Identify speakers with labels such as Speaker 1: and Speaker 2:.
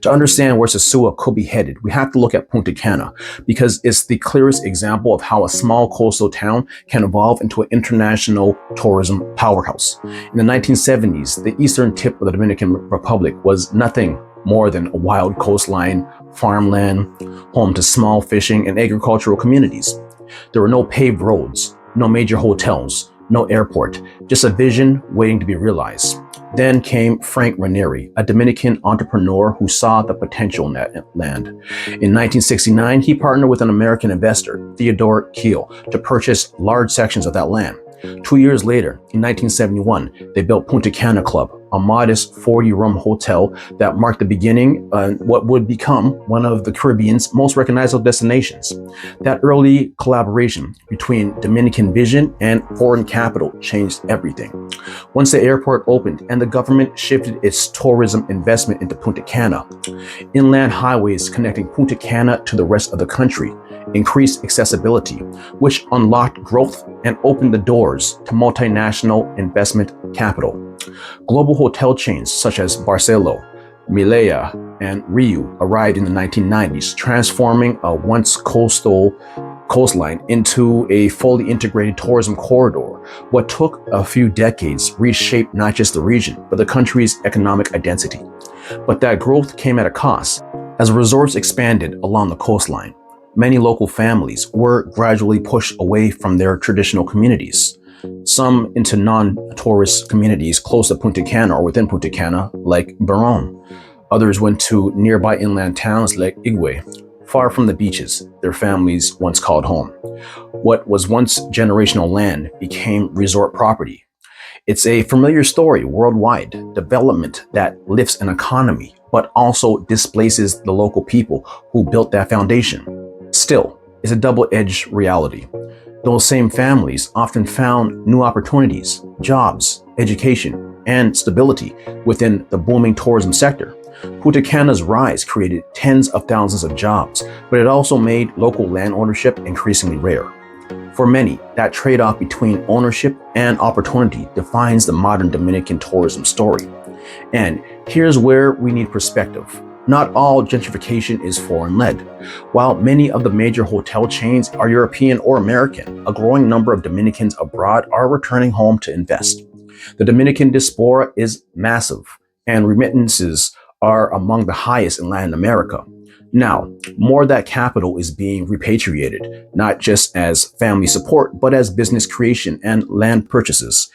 Speaker 1: To understand where Sosúa could be headed, we have to look at Punta Cana because it's the clearest example of how a small coastal town can evolve into an international tourism powerhouse. In the 1970s, the eastern tip of the Dominican Republic was nothing more than a wild coastline, farmland, home to small fishing and agricultural communities. There were no paved roads, no major hotels, no airport, just a vision waiting to be realized. Then came Frank Ranieri, a Dominican entrepreneur who saw the potential in that land. In 1969, he partnered with an American investor, Theodore Keel, to purchase large sections of that land. 2 years later, in 1971, they built Punta Cana Club, a modest 40-room hotel that marked the beginning of what would become one of the Caribbean's most recognizable destinations. That early collaboration between Dominican vision and foreign capital changed everything. Once the airport opened and the government shifted its tourism investment into Punta Cana, inland highways connecting Punta Cana to the rest of the country increased accessibility, which unlocked growth and opened the doors to multinational investment capital. Global hotel chains such as Barceló, Milea, and Riu arrived in the 1990s, transforming a once coastline into a fully integrated tourism corridor. What took a few decades reshaped not just the region, but the country's economic identity. But that growth came at a cost. As resorts expanded along the coastline, many local families were gradually pushed away from their traditional communities. Some into non-tourist communities close to Punta Cana or within Punta Cana, like Barón. Others went to nearby inland towns like Igüe, far from the beaches their families once called home. What was once generational land became resort property. It's a familiar story worldwide, development that lifts an economy, but also displaces the local people who built that foundation. Still, it's a double-edged reality. Those same families often found new opportunities, jobs, education, and stability within the booming tourism sector. Punta Cana's rise created tens of thousands of jobs, but it also made local land ownership increasingly rare. For many, that trade-off between ownership and opportunity defines the modern Dominican tourism story. And here's where we need perspective. Not all gentrification is foreign-led. While many of the major hotel chains are European or American, a growing number of Dominicans abroad are returning home to invest. The Dominican diaspora is massive, and remittances are among the highest in Latin America. Now, more of that capital is being repatriated, not just as family support, but as business creation and land purchases.